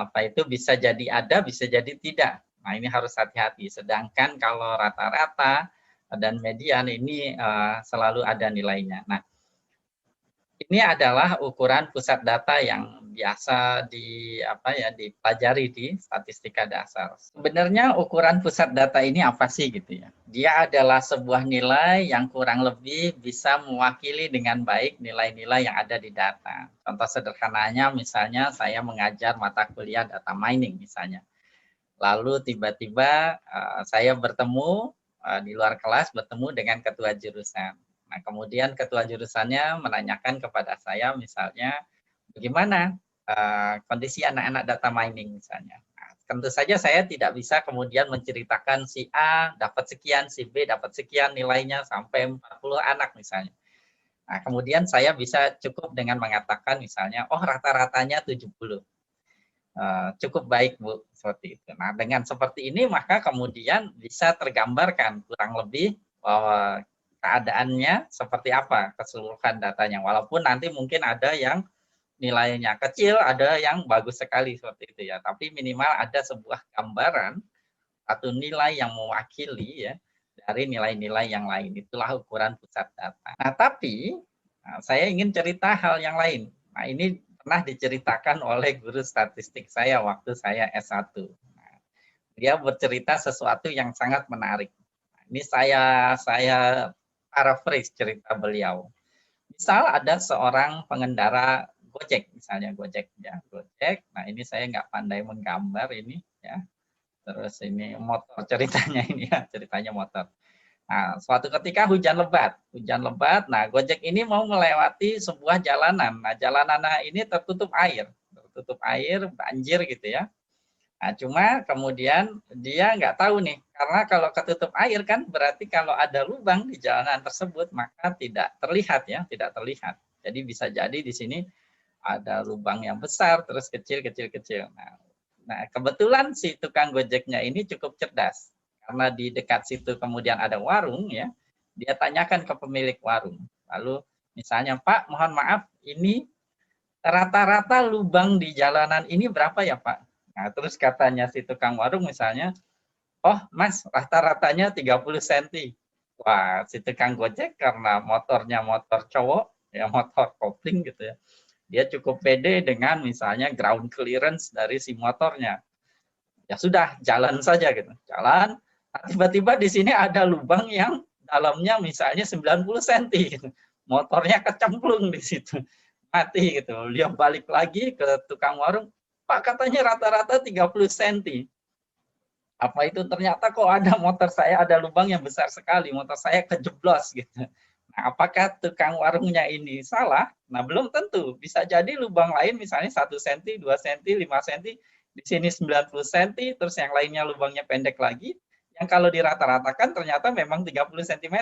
apa itu bisa jadi ada, bisa jadi tidak. Nah, ini harus hati-hati. Sedangkan kalau rata-rata dan median ini selalu ada nilainya. Nah, ini adalah ukuran pusat data yang biasa dipelajari di statistika dasar. Sebenarnya ukuran pusat data ini apa sih gitu ya? Dia adalah sebuah nilai yang kurang lebih bisa mewakili dengan baik nilai-nilai yang ada di data. Contoh sederhananya misalnya saya mengajar mata kuliah data mining misalnya. Lalu tiba-tiba saya bertemu di luar kelas bertemu dengan ketua jurusan. Nah, kemudian ketua jurusannya menanyakan kepada saya misalnya, bagaimana kondisi anak-anak data mining misalnya. Nah, tentu saja saya tidak bisa kemudian menceritakan si A dapat sekian, si B dapat sekian nilainya sampai 40 anak misalnya. Nah, kemudian saya bisa cukup dengan mengatakan misalnya, oh rata-ratanya 70. Cukup baik Bu, seperti itu. Nah, dengan seperti ini maka kemudian bisa tergambarkan kurang lebih bahwa keadaannya seperti apa keseluruhan datanya. Walaupun nanti mungkin ada yang nilainya kecil, ada yang bagus sekali seperti itu ya. Tapi minimal ada sebuah gambaran atau nilai yang mewakili ya dari nilai-nilai yang lain. Itulah ukuran pusat data. Nah, tapi saya ingin cerita hal yang lain. Nah, ini pernah diceritakan oleh guru statistik saya waktu saya S1. Nah, dia bercerita sesuatu yang sangat menarik. ini saya paraphrase cerita beliau. Misal ada seorang pengendara Gojek, misalnya Gojek ya, Gojek. Nah ini saya nggak pandai menggambar ini ya. Terus ini motor ceritanya ini ya, ceritanya motor. Nah, suatu ketika hujan lebat. Nah Gojek ini mau melewati sebuah jalanan. Nah, jalanan ini tertutup air, banjir gitu ya. Nah, cuma kemudian dia nggak tahu nih, karena kalau ketutup air kan berarti kalau ada lubang di jalanan tersebut maka tidak terlihat ya, tidak terlihat. Jadi bisa jadi di sini ada lubang yang besar terus kecil. Nah, kebetulan si tukang Gojeknya ini cukup cerdas. Karena di dekat situ kemudian ada warung ya, dia tanyakan ke pemilik warung. Lalu misalnya, "Pak, mohon maaf, ini rata-rata lubang di jalanan ini berapa ya, Pak?" Nah, terus katanya si tukang warung misalnya, "Oh, Mas, rata-ratanya 30 cm." Wah, si tukang Gojek karena motornya motor cowok, ya motor kopling gitu ya. Dia cukup pede dengan misalnya ground clearance dari si motornya. Ya sudah, jalan saja gitu. Jalan, nah, tiba-tiba di sini ada lubang yang dalamnya misalnya 90 cm gitu. Motornya kecemplung di situ. Mati gitu. Dia balik lagi ke tukang warung, "Pak, katanya rata-rata 30 cm. Apa itu ternyata kok ada motor saya ada lubang yang besar sekali, motor saya kejeblos gitu." Nah, apakah tukang warungnya ini salah? Nah, belum tentu. Bisa jadi lubang lain misalnya 1 cm, 2 cm, 5 cm, di sini 90 cm, terus yang lainnya lubangnya pendek lagi, yang kalau dirata-ratakan ternyata memang 30 cm,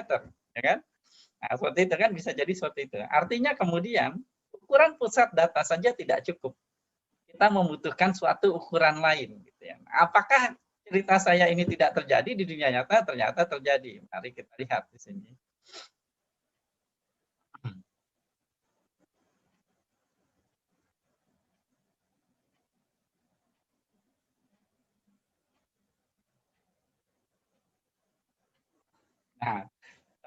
ya kan? Nah, seperti itu kan bisa jadi seperti itu. Artinya kemudian ukuran pusat data saja tidak cukup. Kita membutuhkan suatu ukuran lain gitu ya. Apakah cerita saya ini tidak terjadi di dunia nyata? Ternyata terjadi. Mari kita lihat di sini. Nah,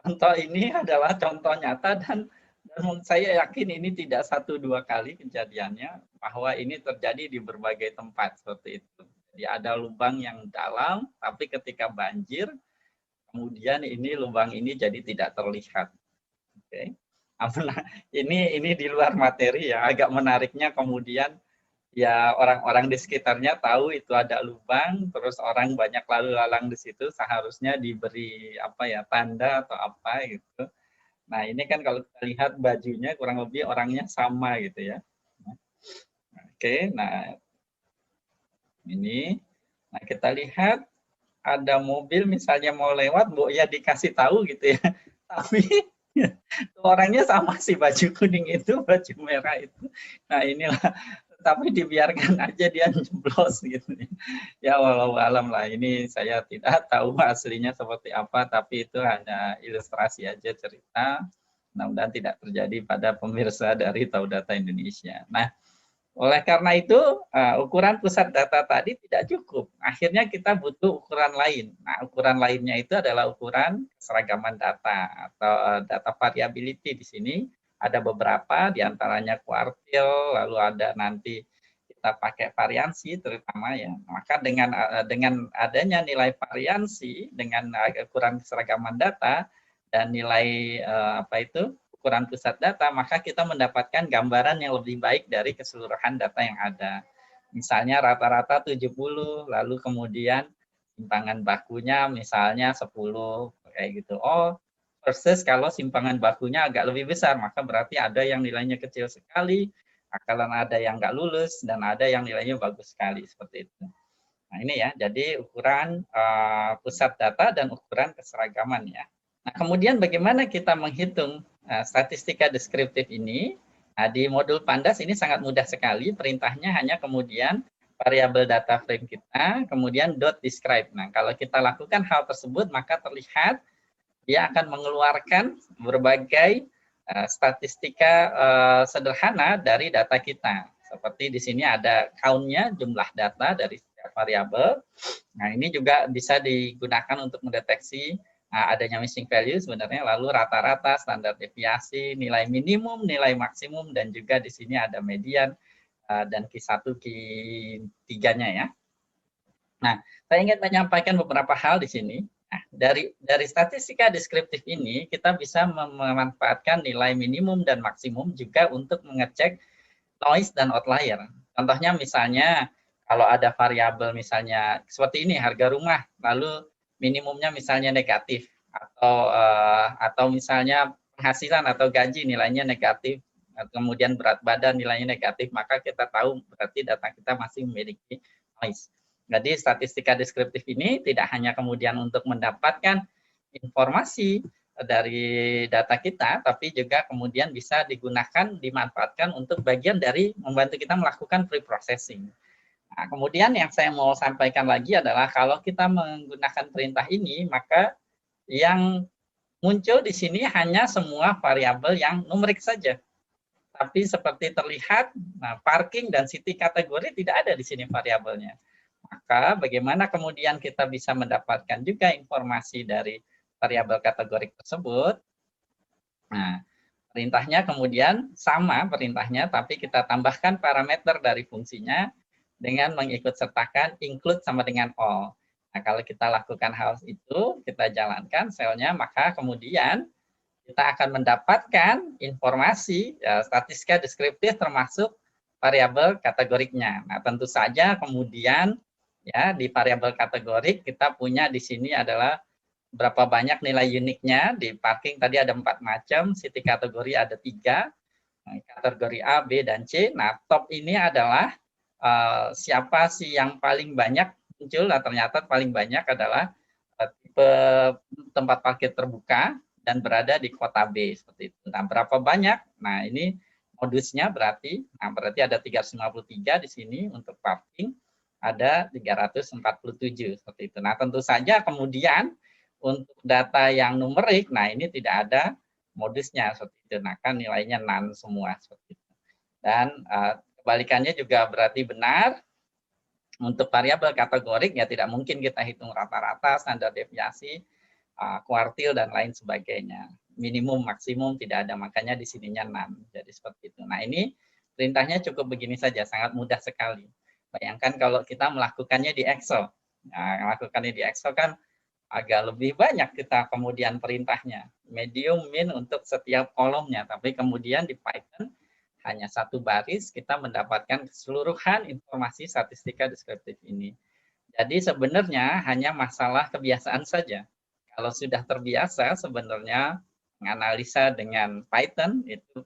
contoh ini adalah contoh nyata dan saya yakin ini tidak satu dua kali kejadiannya, bahwa ini terjadi di berbagai tempat seperti itu. Jadi ada lubang yang dalam, tapi ketika banjir, kemudian ini lubang ini jadi tidak terlihat. Oke. Ini di luar materi ya, agak menariknya kemudian ya orang-orang di sekitarnya tahu itu ada lubang, terus orang banyak lalu lalang di situ, seharusnya diberi apa ya, tanda atau apa gitu. Nah, ini kan kalau kita lihat bajunya kurang lebih orangnya sama gitu ya. Oke, nah ini. Nah, kita lihat ada mobil misalnya mau lewat, Bu, ya dikasih tahu gitu ya. Tapi orangnya sama sih, baju kuning itu, baju merah itu. Nah, inilah, tapi dibiarkan aja dia jeblos gitu. Ya walau alam lah, ini saya tidak tahu aslinya seperti apa, tapi itu hanya ilustrasi aja cerita. Mudah-mudahan tidak terjadi pada pemirsa dari Tahu Data Indonesia. Nah, oleh karena itu, ukuran pusat data tadi tidak cukup. Akhirnya kita butuh ukuran lain. Nah, ukuran lainnya itu adalah ukuran keseragaman data atau data variability. Di sini ada beberapa, diantaranya kuartil, lalu ada nanti kita pakai variansi terutama ya. Maka dengan adanya nilai variansi, dengan ukuran keseragaman data dan nilai apa itu ukuran pusat data, maka kita mendapatkan gambaran yang lebih baik dari keseluruhan data yang ada. Misalnya rata-rata 70, lalu kemudian simpangan bakunya misalnya 10, kayak gitu. Oh, versus kalau simpangan bakunya agak lebih besar, maka berarti ada yang nilainya kecil sekali, akan ada yang nggak lulus, dan ada yang nilainya bagus sekali, seperti itu. Nah, ini ya, jadi ukuran pusat data dan ukuran keseragaman ya. Nah, kemudian bagaimana kita menghitung statistika deskriptif ini? Nah, di modul Pandas ini sangat mudah sekali. Perintahnya hanya kemudian variabel data frame kita, kemudian dot describe. Nah, kalau kita lakukan hal tersebut, maka terlihat dia akan mengeluarkan berbagai statistika sederhana dari data kita. Seperti di sini ada count-nya, jumlah data dari setiap variabel. Nah, ini juga bisa digunakan untuk mendeteksi adanya missing value sebenarnya, lalu rata-rata, standar deviasi, nilai minimum, nilai maksimum, dan juga di sini ada median dan Q1, Q3-nya ya. Nah, saya ingin menyampaikan beberapa hal di sini. Nah, dari statistika deskriptif ini kita bisa memanfaatkan nilai minimum dan maksimum juga untuk mengecek noise dan outlier. Contohnya misalnya kalau ada variabel misalnya seperti ini harga rumah, lalu minimumnya misalnya negatif atau misalnya penghasilan atau gaji nilainya negatif, kemudian berat badan nilainya negatif, maka kita tahu berarti data kita masih memiliki noise. Jadi statistika deskriptif ini tidak hanya kemudian untuk mendapatkan informasi dari data kita, tapi juga kemudian bisa digunakan, dimanfaatkan untuk bagian dari membantu kita melakukan pre-processing. Nah, kemudian yang saya mau sampaikan lagi adalah kalau kita menggunakan perintah ini, maka yang muncul di sini hanya semua variabel yang numerik saja. Tapi seperti terlihat, nah, parking dan city kategori tidak ada di sini variabelnya. Maka bagaimana kemudian kita bisa mendapatkan juga informasi dari variabel kategori tersebut? Nah, perintahnya kemudian sama perintahnya, tapi kita tambahkan parameter dari fungsinya dengan mengikut sertakan include sama dengan all. Nah, kalau kita lakukan hal itu, kita jalankan selnya, maka kemudian kita akan mendapatkan informasi statistika deskriptif termasuk variabel kategoriknya. Nah, tentu saja kemudian ya di variabel kategorik kita punya di sini adalah berapa banyak nilai uniknya. Di parking tadi ada 4 macam, city kategori ada 3, kategori A, B, dan C. Nah, top ini adalah siapa sih yang paling banyak muncul. Nah, ternyata paling banyak adalah tipe tempat parkir terbuka dan berada di kota B seperti itu. Nah, berapa banyak? Nah, ini modusnya berarti ada 353 di sini untuk parking, ada 347 seperti itu. Nah, tentu saja kemudian untuk data yang numerik, nah ini tidak ada modusnya seperti itu. Nah, kan nilainya none semua seperti itu. Dan kebalikannya juga berarti benar. Untuk variabel kategorik ya tidak mungkin kita hitung rata-rata, standar deviasi, kuartil dan lain sebagainya. Minimum, maksimum tidak ada, makanya di sininya none. Jadi seperti itu. Nah, ini perintahnya cukup begini saja, sangat mudah sekali. Bayangkan kalau kita melakukannya di Excel. Nah, melakukannya di Excel kan agak lebih banyak kita kemudian perintahnya. Medium, min untuk setiap kolomnya, tapi kemudian di Python hanya satu baris kita mendapatkan keseluruhan informasi statistika deskriptif ini. Jadi sebenarnya hanya masalah kebiasaan saja. Kalau sudah terbiasa sebenarnya menganalisa dengan Python itu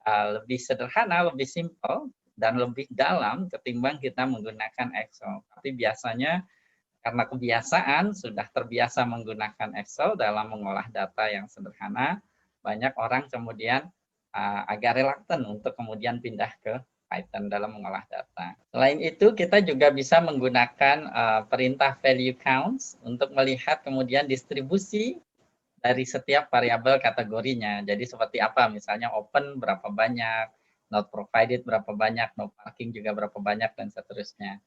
lebih sederhana, lebih simpel, dan lebih dalam ketimbang kita menggunakan Excel. Tapi biasanya karena kebiasaan sudah terbiasa menggunakan Excel dalam mengolah data yang sederhana, banyak orang kemudian agak reluctant untuk kemudian pindah ke Python dalam mengolah data. Selain itu, kita juga bisa menggunakan perintah value counts untuk melihat kemudian distribusi dari setiap variabel kategorinya. Jadi seperti apa, misalnya open berapa banyak, not provided berapa banyak, no parking juga berapa banyak, dan seterusnya.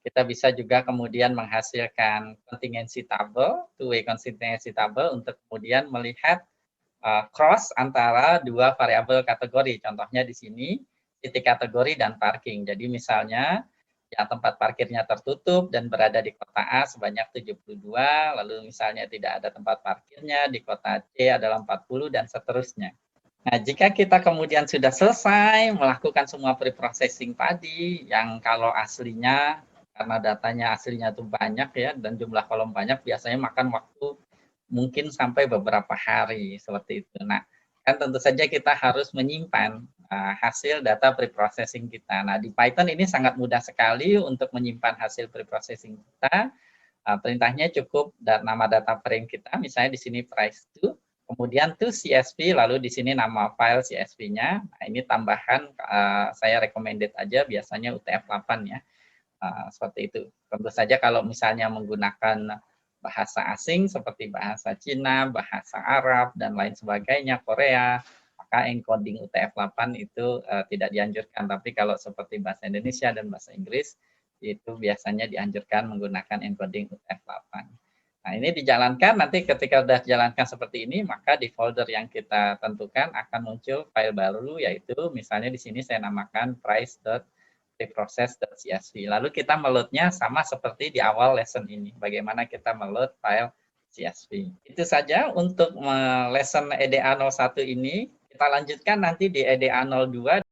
Kita bisa juga kemudian menghasilkan contingency table, two-way contingency table untuk kemudian melihat cross antara dua variabel kategori. Contohnya di sini titik kategori dan parking. Jadi misalnya yang tempat parkirnya tertutup dan berada di kota A sebanyak 72, lalu misalnya tidak ada tempat parkirnya di kota C adalah 40 dan seterusnya. Nah, jika kita kemudian sudah selesai melakukan semua pre-processing tadi, yang kalau aslinya, karena datanya aslinya itu banyak ya, dan jumlah kolom banyak, biasanya makan waktu mungkin sampai beberapa hari seperti itu. Nah, kan tentu saja kita harus menyimpan hasil data pre-processing kita. Nah, di Python ini sangat mudah sekali untuk menyimpan hasil pre-processing kita. Perintahnya cukup nama data frame kita, misalnya di sini price to, kemudian to CSV, lalu di sini nama file CSV-nya. Nah, ini tambahan saya recommended aja, biasanya UTF-8 ya. Seperti itu. Tentu saja kalau misalnya menggunakan bahasa asing seperti bahasa Cina, bahasa Arab, dan lain sebagainya, Korea, maka encoding UTF-8 itu tidak dianjurkan. Tapi kalau seperti bahasa Indonesia dan bahasa Inggris, itu biasanya dianjurkan menggunakan encoding UTF-8. Nah, ini dijalankan, nanti ketika sudah dijalankan seperti ini, maka di folder yang kita tentukan akan muncul file baru, yaitu misalnya di sini saya namakan price.preprocess.csv. Lalu kita meloadnya sama seperti di awal lesson ini, bagaimana kita meload file CSV. Itu saja untuk lesson EDA 01 ini. Kita lanjutkan nanti di EDA 02